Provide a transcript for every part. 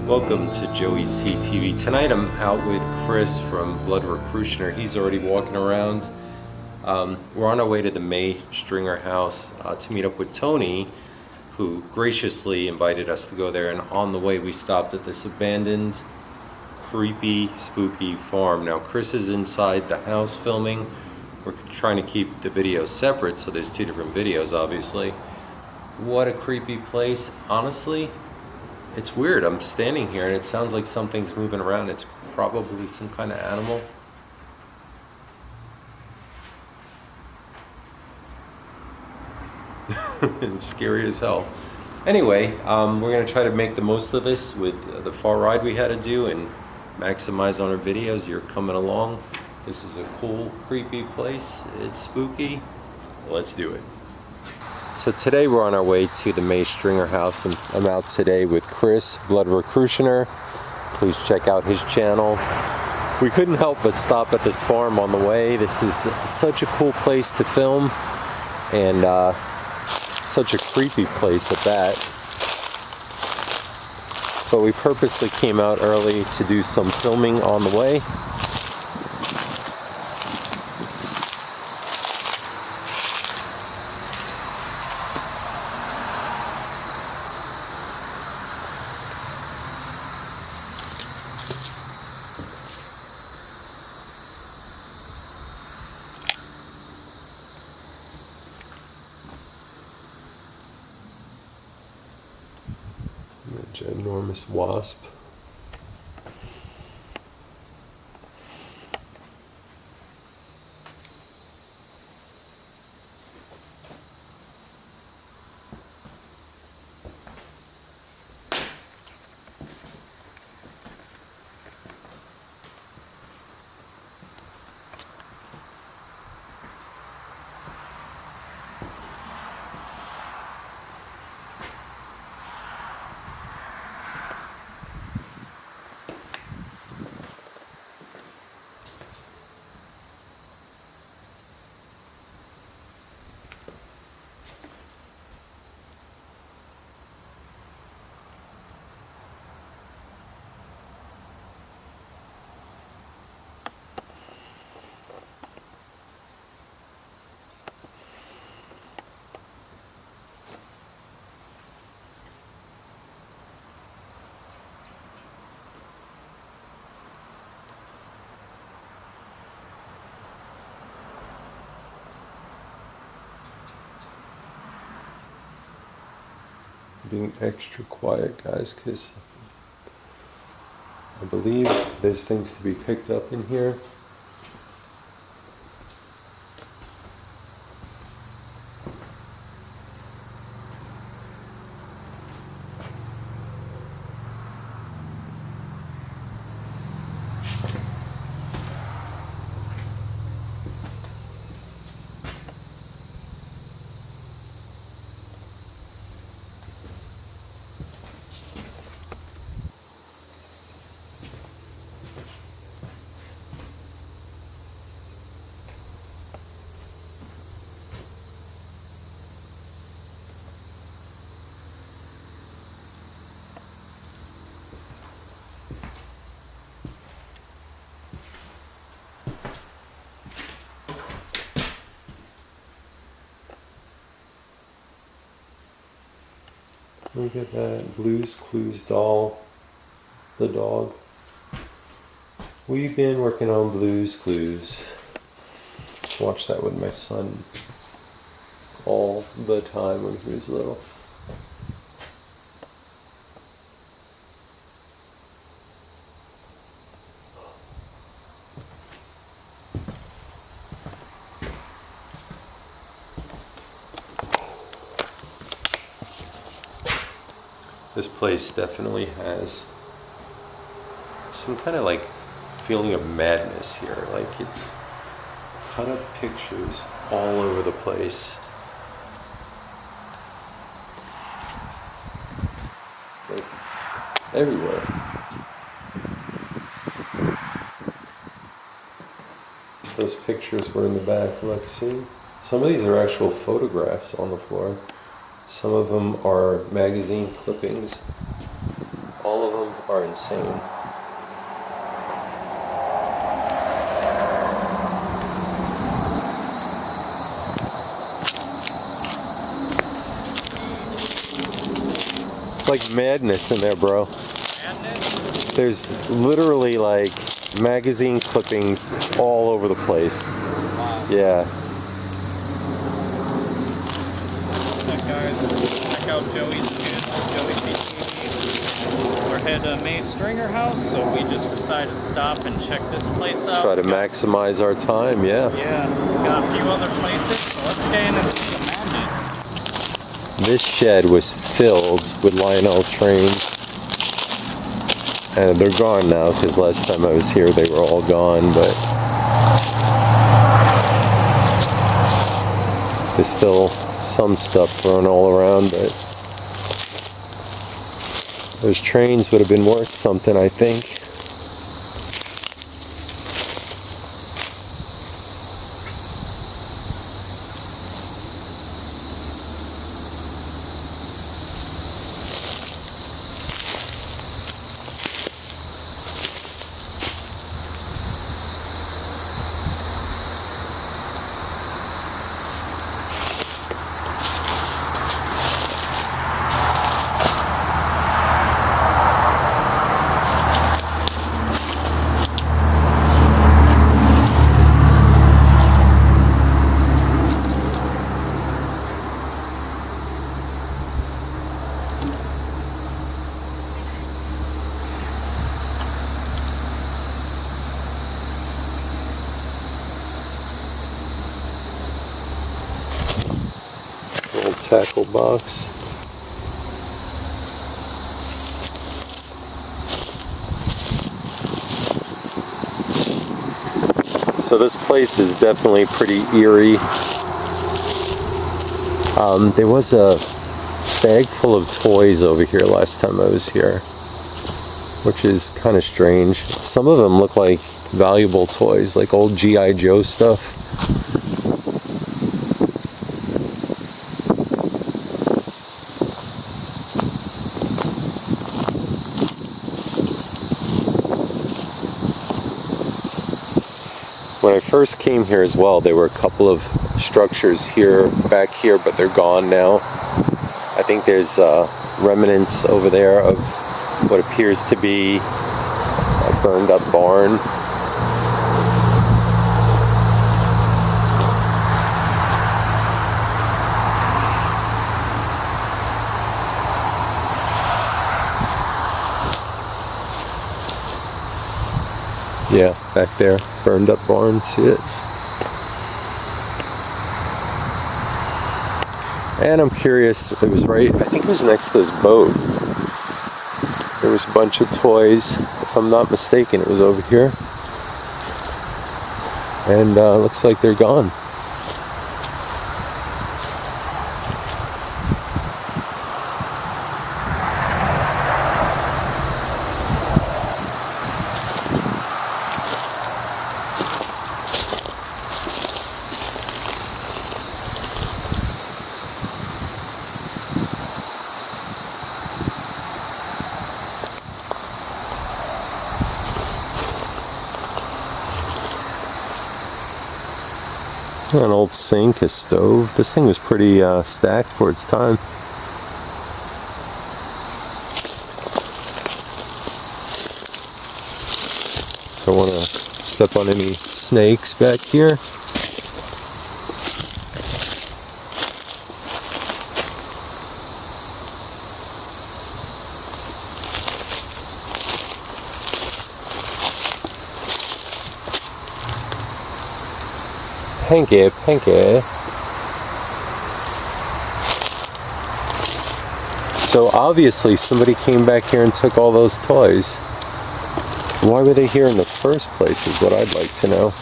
Welcome to JoeyCTV. Tonight I'm out with Chris from Blood Recrutioner. He's already walking around. We're on our way to the May Stringer house to meet up with Tony, who graciously invited us to go there. And on the way we stopped at this abandoned, creepy, spooky farm. Now Chris is inside the house filming. We're trying to keep the videos separate, so there's two different videos obviously. What a creepy place. Honestly, it's weird. I'm standing here and it sounds like something's moving around. It's probably some kind of animal. It's scary as hell. Anyway, we're going to try to make the most of this with the far ride we had to do and maximize on our videos. You're coming along. This is a cool, creepy place. It's spooky. Let's do it. So today we're on our way to the May Stringer house, and I'm out today with Chris, Blood Recrutioner. Please check out his channel. We couldn't help but stop at this farm on the way. This is such a cool place to film, and such a creepy place at that. But we purposely came out early to do some filming on the way. Ginormous wasp. Being extra quiet, guys, because I believe there's things to be picked up in here. Look at that Blue's Clues doll, the dog. We've been working on Blue's Clues. Watch that with my son all the time when he was little. This place definitely has some kind of like feeling of madness here. Like it's cut up pictures all over the place. Like everywhere. Those pictures were in the back. Look, see? Some of these are actual photographs on the floor. Some of them are magazine clippings. All of them are insane. It's like madness in there, bro. Madness? There's literally like magazine clippings all over the place. Wow. Yeah. Check out Joey's channel, JoeyCTV. We're headed to May Stringer House, so we just decided to stop and check this place out. Try to maximize our time, yeah. Yeah, we got a few other places, so let's get in and see the madness. This shed was filled with Lionel trains. And they're gone now, because last time I was here they were all gone, but there's still some stuff thrown all around, but those trains would have been worth something, I think. Tackle box. So this place is definitely pretty eerie. There was a bag full of toys over here last time I was here, which is kind of strange. Some of them look like valuable toys, like old G.I. Joe stuff. When I first came here as well, there were a couple of structures here, back here, but they're gone now. I think there's remnants over there of what appears to be a burned up barn. Yeah, back there, burned up barn, see it? And I'm curious, it was right, I think it was next to this boat. There was a bunch of toys, if I'm not mistaken, it was over here. And looks like they're gone. An old sink, a stove. This thing was pretty stacked for its time. Don't want to step on any snakes back here. Pinky. So obviously somebody came back here and took all those toys. Why were they here in the first place is what I'd like to know.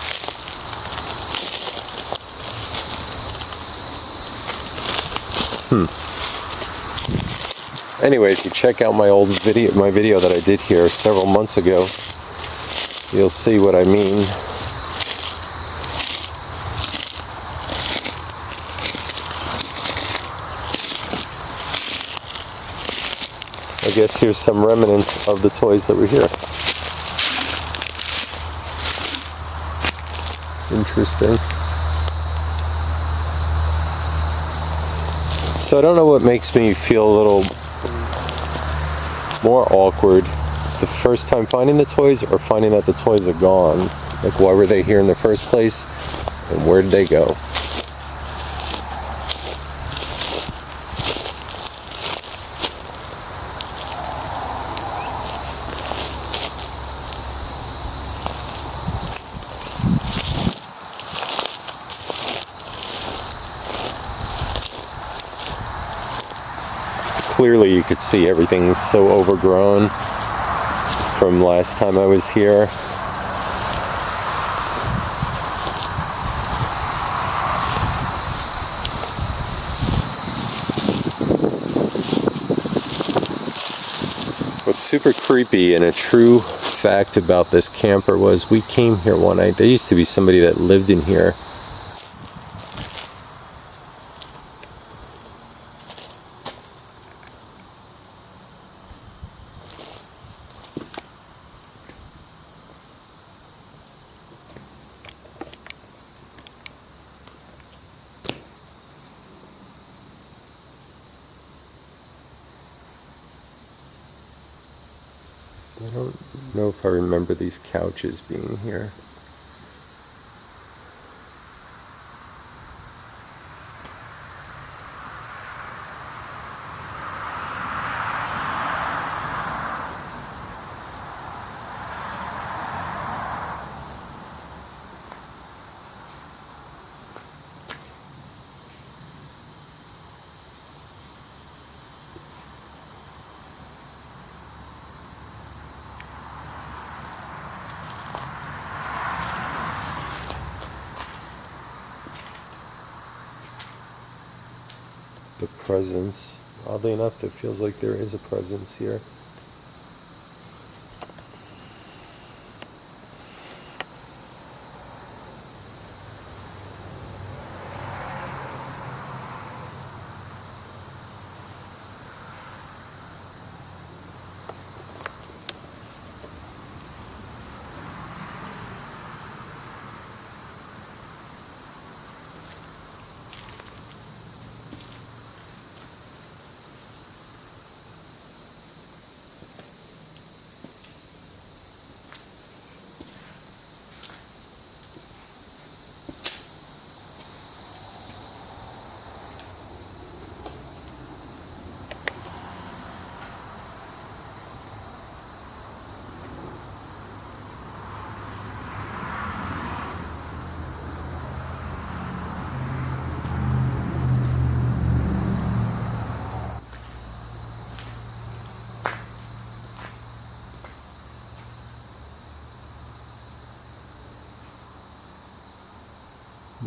Anyway, if you check out my old video, my video that I did here several months ago, you'll see what I mean. I guess here's some remnants of the toys that were here. Interesting. So I don't know what makes me feel a little more awkward. The first time finding the toys or finding that the toys are gone. Like, why were they here in the first place? And where did they go? Clearly you could see everything's so overgrown from last time I was here. What's super creepy and a true fact about this camper was we came here one night. There used to be somebody that lived in here. I don't know if I remember these couches being here. The presence. Oddly enough, it feels like there is a presence here.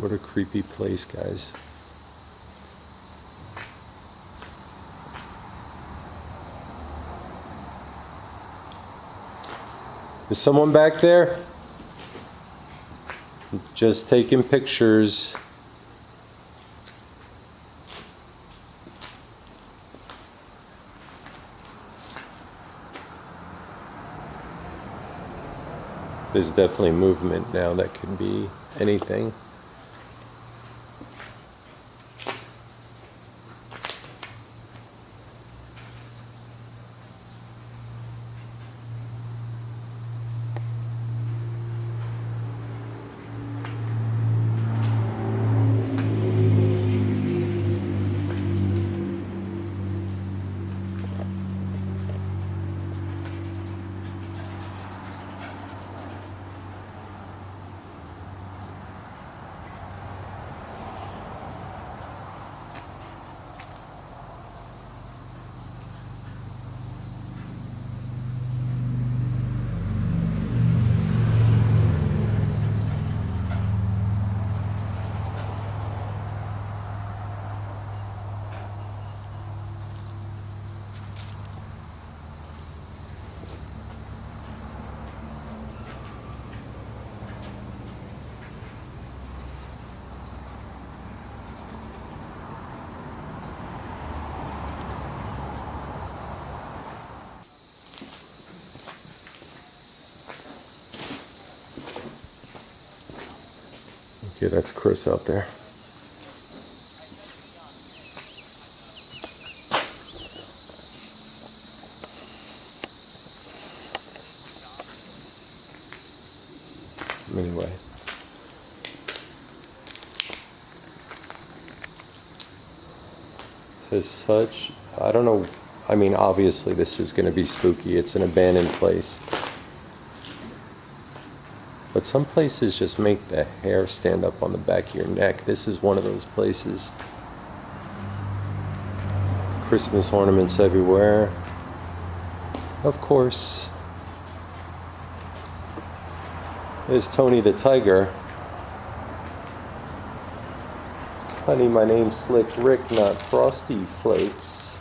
What a creepy place, guys. Is someone back there? Just taking pictures. There's definitely movement now. That could be anything. Yeah, that's Chris out there. Anyway. Says such, I don't know, I mean, obviously this is going to be spooky. It's an abandoned place. But some places just make the hair stand up on the back of your neck. This is one of those places. Christmas ornaments everywhere. Of course. There's Tony the Tiger. Honey, my name's Slick Rick, not Frosty Flakes.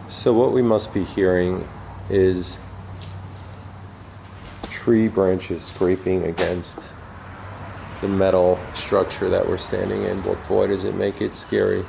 So what we must be hearing is tree branches scraping against the metal structure that we're standing in, but boy does it make it scary.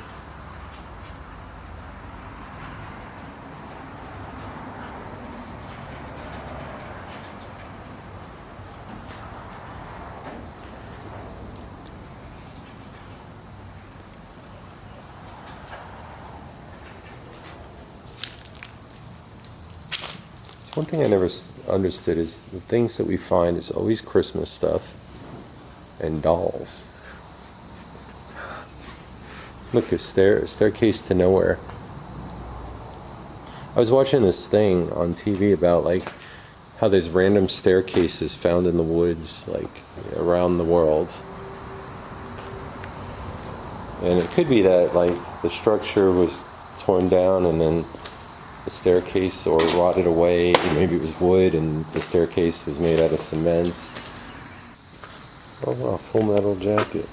It's one thing I never understood is the things that we find is always Christmas stuff and dolls. Look, a staircase to nowhere. I was watching this thing on TV about like how there's random staircases found in the woods like around the world. And it could be that like the structure was torn down and then the staircase or rotted away. Maybe it was wood and the staircase was made out of cement. Oh wow, Full Metal Jacket.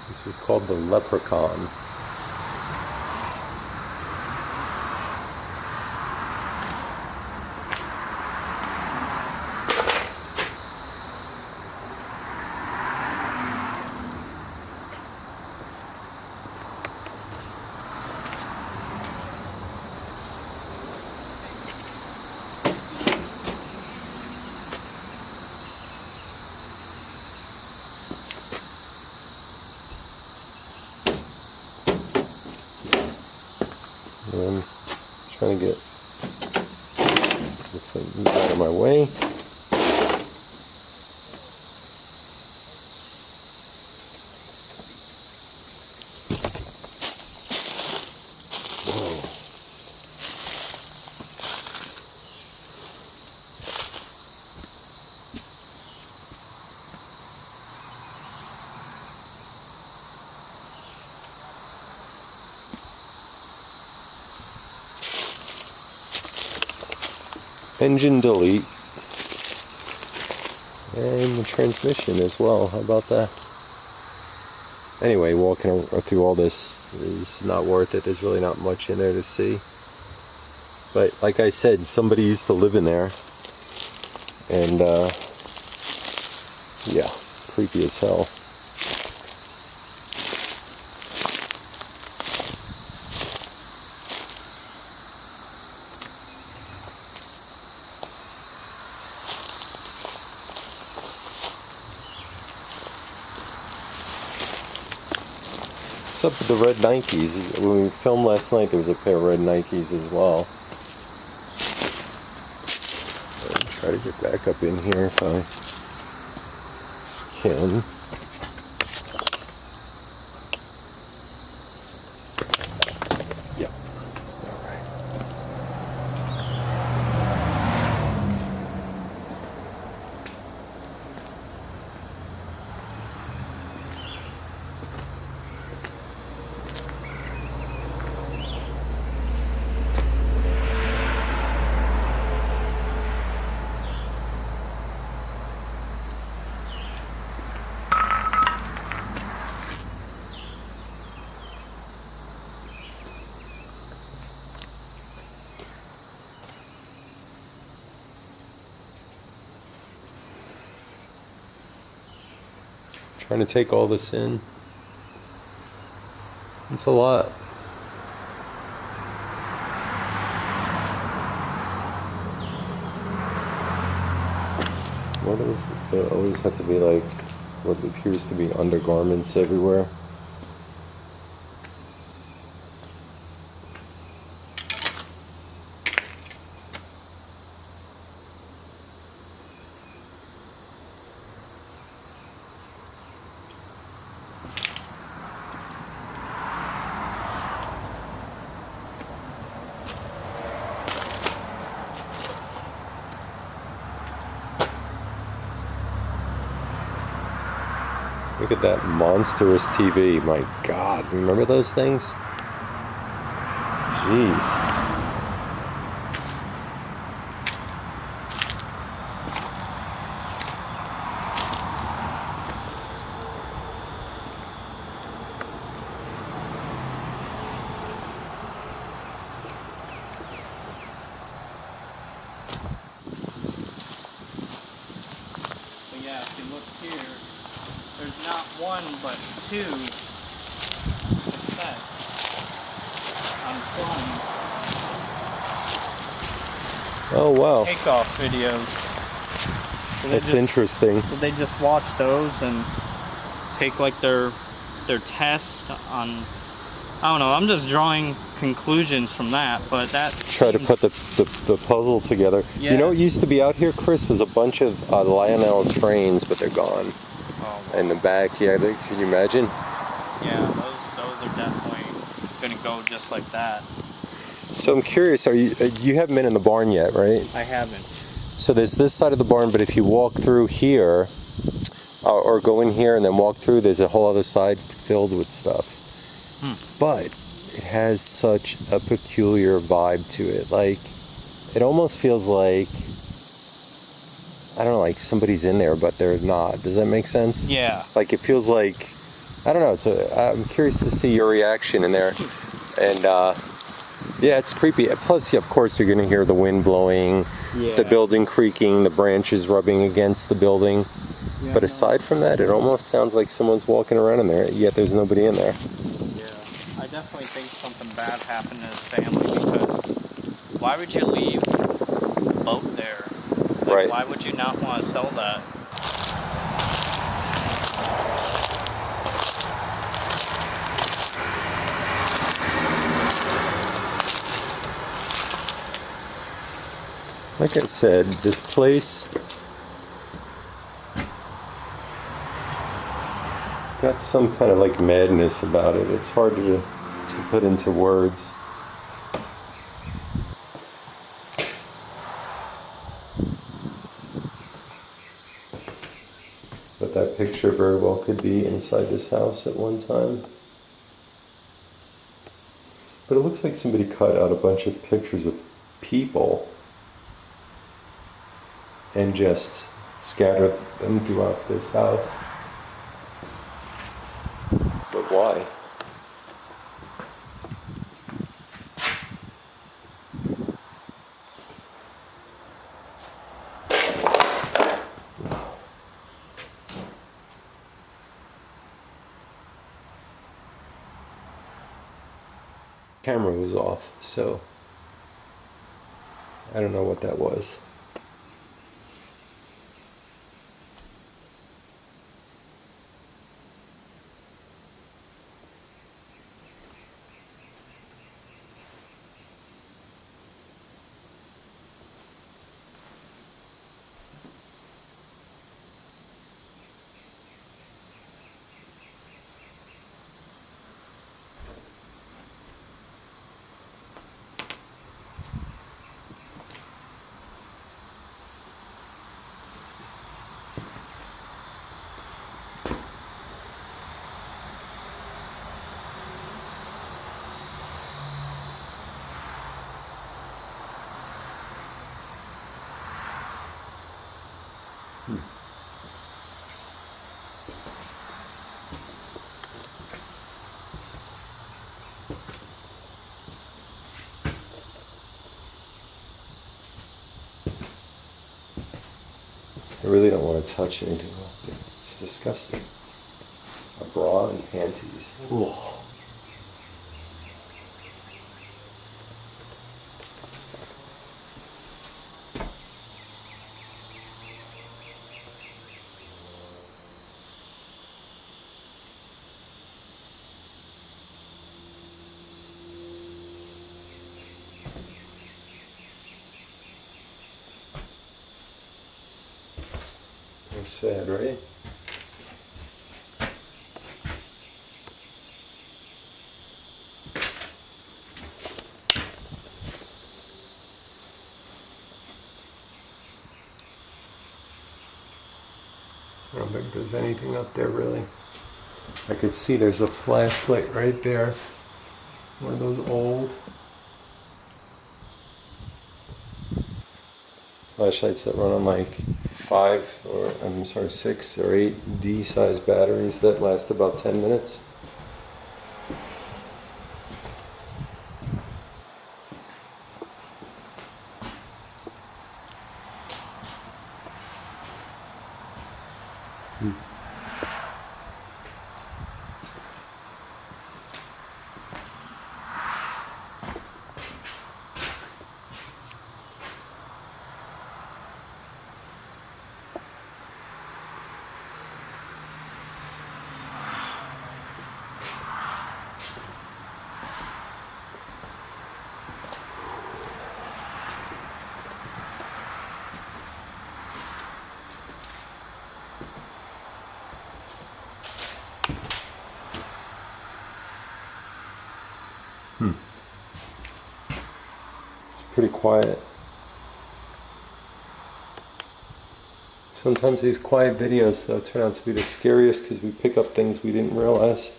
This was called the Leprechaun. And I'm trying to get this thing out of my way. Whoa. Engine delete, and the transmission as well. How about that? Anyway, walking through all this is not worth it. There's really not much in there to see. But like I said, somebody used to live in there, and yeah, creepy as hell. What's up with the red Nikes? When we filmed last night, there was a pair of red Nikes as well. I'll try to get back up in here if I can. Yep. All Trying to take all this in. It's a lot. Why does there always have to be like what appears to be undergarments everywhere? Look at that monstrous TV. My God, remember those things? Jeez. So yeah, if you look here, there's not one but two effects on film Oh wow. takeoff videos. So That's interesting. So they just watch those and take like their test on. I don't know. I'm just drawing conclusions from that, but that Try to seems- put the puzzle together. Yeah. You know what used to be out here, Chris, was a bunch of Lionel trains, but they're gone. Oh, In the back, yeah, can you imagine? yeah, those are definitely gonna go just like that. So I'm curious, you haven't been in the barn yet, right? I haven't. So there's this side of the barn, but if you walk through here, or go in here and then walk through, there's a whole other side filled with stuff. But it has such a peculiar vibe to it. Like, it almost feels like, I don't know, like somebody's in there, but they're not. Does that make sense? Yeah. Like, it feels like, I don't know, I'm curious to see your reaction in there. And, yeah, it's creepy. Plus, of course, you're going to hear the wind blowing, the building creaking, the branches rubbing against the building. Yeah, But aside from that, it almost sounds like someone's walking around in there, yet there's nobody in there. Yeah, I definitely think something bad happened to his family, because why would you leave a boat there? Like, Right. why would you not want to sell that? Like I said, this place, it's got some kind of like madness about it. It's hard to put into words. But that picture very well could be inside this house at one time. But it looks like somebody cut out a bunch of pictures of people and just scattered them throughout this house. But why? Camera was off, so I don't know what that was. I really don't want to touch anything like this. It's disgusting. bra and panties. Ooh. It's sad, right? I don't think there's anything up there really. I could see there's a flashlight right there. One of those old flashlights that run on like 6 or 8 D-size batteries that last about 10 minutes. It's pretty quiet. Sometimes these quiet videos though turn out to be the scariest because we pick up things we didn't realize.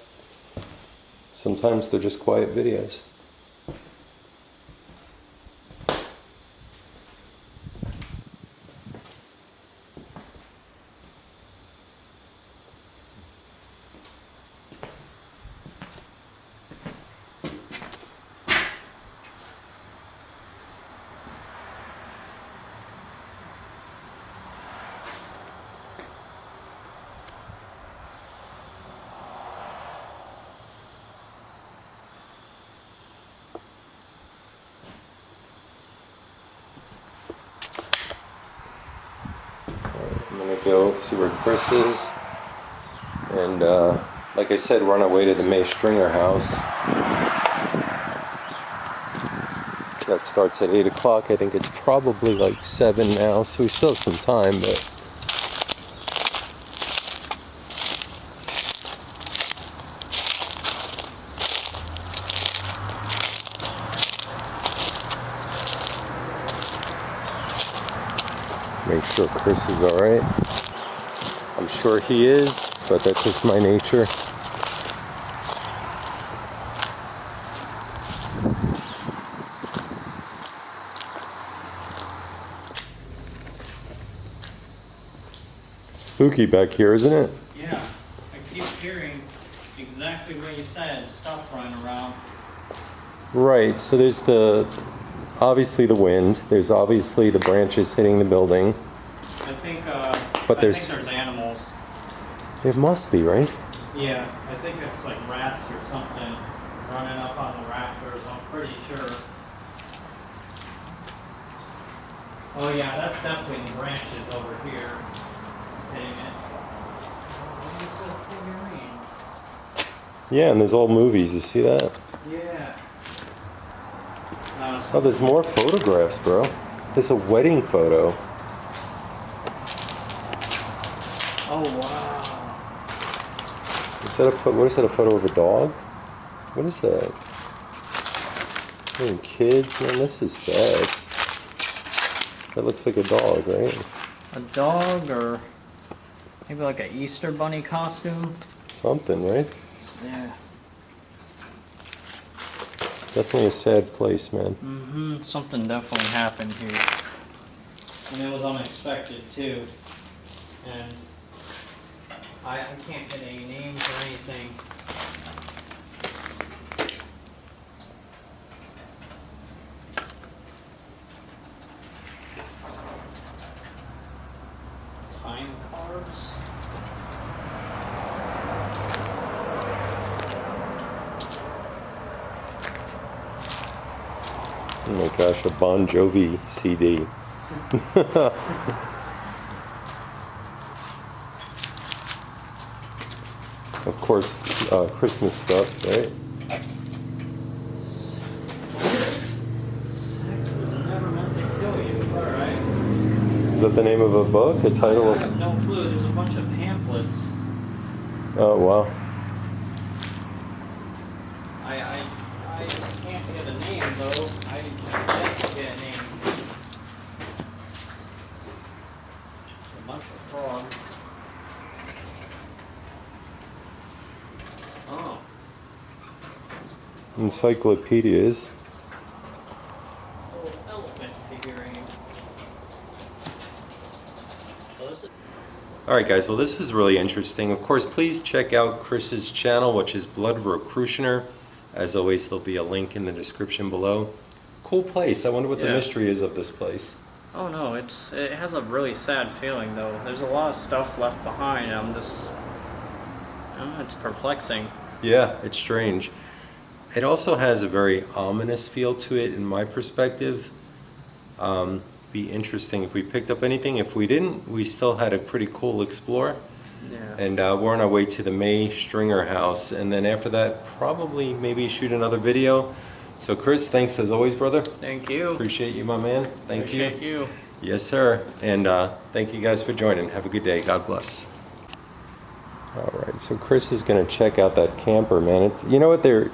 Sometimes they're just quiet videos. I'm gonna go see where Chris is, and like I said, we're on our way to the May Stringer house. That starts at 8 o'clock. I think it's probably like 7 now, so we still have some time, but make sure Chris is alright. I'm sure he is, but that's just my nature. Spooky back here, isn't it? Yeah, I keep hearing exactly what you said, stuff running around. Right, so there's obviously the wind, there's obviously the branches hitting the building. I think, But I there's- think there's animals. It must be, right? Yeah, I think it's like rats or something running up on the rafters, I'm pretty sure. Oh yeah, that's definitely the branches over here hitting it. What is that figurine? Yeah, and there's old movies, you see that? Yeah. Oh, there's more photographs, bro. There's a wedding photo. Oh wow. Is that what is that, a photo of a dog? What is that? Oh, kids, man, this is sad. That looks like a dog, right? A dog or maybe like an Easter bunny costume? Something, right? Yeah. It's definitely a sad place, man. Mm-hmm. Something definitely happened here. And it was unexpected too. And I can't get any names or anything. Time cards. Oh my gosh, a Bon Jovi CD. Of course, Christmas stuff, right? Sex was never meant to kill you. Alright. Is that the name of a book? A title I of... have no clue. There's a bunch of pamphlets. Oh, wow. I can't get a name though. I can't get a name. A bunch of frogs. Oh. Encyclopedias. Little elephant figurine. So this is Alright guys, well this was really interesting. Of course, please check out Chris's channel, which is Blood Recrutioner. As always, there'll be a link in the description below. Cool place. I wonder what the Yeah. mystery is of this place. Oh no, it has a really sad feeling though. There's a lot of stuff left behind. I don't know, it's perplexing. Yeah, it's strange. It also has a very ominous feel to it in my perspective. Be interesting if we picked up anything. If we didn't, we still had a pretty cool explore. Yeah. And we're on our way to the May Stringer house. And then after that, probably maybe shoot another video. So Chris, thanks as always, brother. Thank you. Appreciate you, my man. Thank you. Appreciate you. Yes, sir. And thank you guys for joining. Have a good day. God bless. All right, so Chris is going to check out that camper, man. It's, you know what, there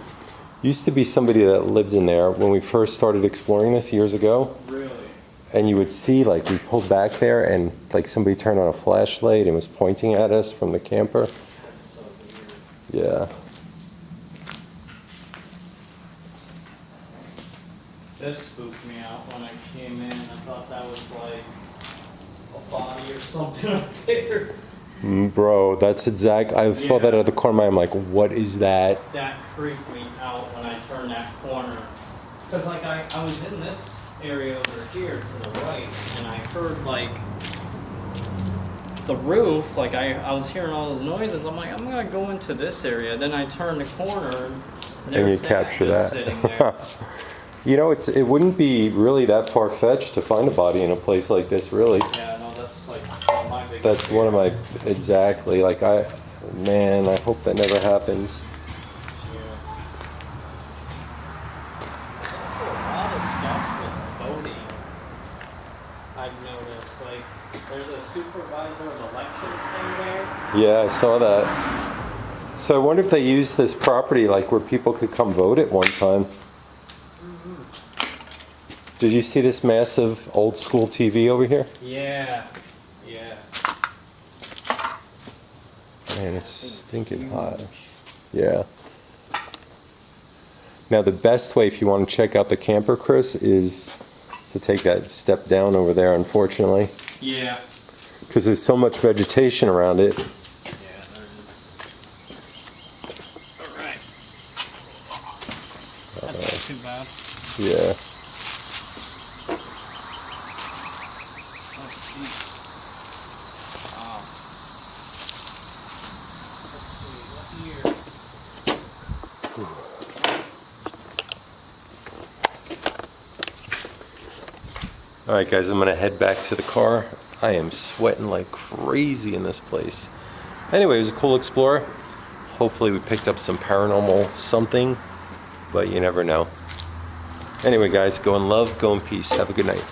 used to be somebody that lived in there when we first started exploring this years ago. Really? And you would see, like, we pulled back there and, like, somebody turned on a flashlight and was pointing at us from the camper. That's so weird. Yeah. This spooked me out when I came in. I thought that was like a body or something up there. Bro, that's exact. I saw that Yeah. out of the corner of my eye. I'm like, what is that? That freaked me out when I turned that corner. Because like I was in this area over here to the right and I heard like the roof, like I was hearing all those noises. I'm like, I'm gonna go into this area. Then I turned the corner and And you there's capture just that. sitting there. You know, it wouldn't be really that far-fetched to find a body in a place like this, really. Yeah, no, that's like one of my biggest That's one of fears. my, exactly, like man, I hope that never happens. Yeah. There's also a lot of stuff with voting. I've noticed, like, there's a supervisor of elections thing there. Yeah, I saw that. So I wonder if they used this property like where people could come vote at one time. Did you see this massive old school TV over here? Yeah, yeah. Man, it's stinking hot. Yeah. Now the best way if you want to check out the camper, Chris, is to take that step down over there, unfortunately. Yeah. Because there's so much vegetation around it. Yeah, there is. Alright. That's not too bad. Yeah. Let's see. Wow. Let's see, what year? Alright guys, I'm gonna head back to the car. I am sweating like crazy in this place. Anyway, it was a cool explore. Hopefully we picked up some paranormal something, but you never know. Anyway guys, go in love, go in peace. Have a good night.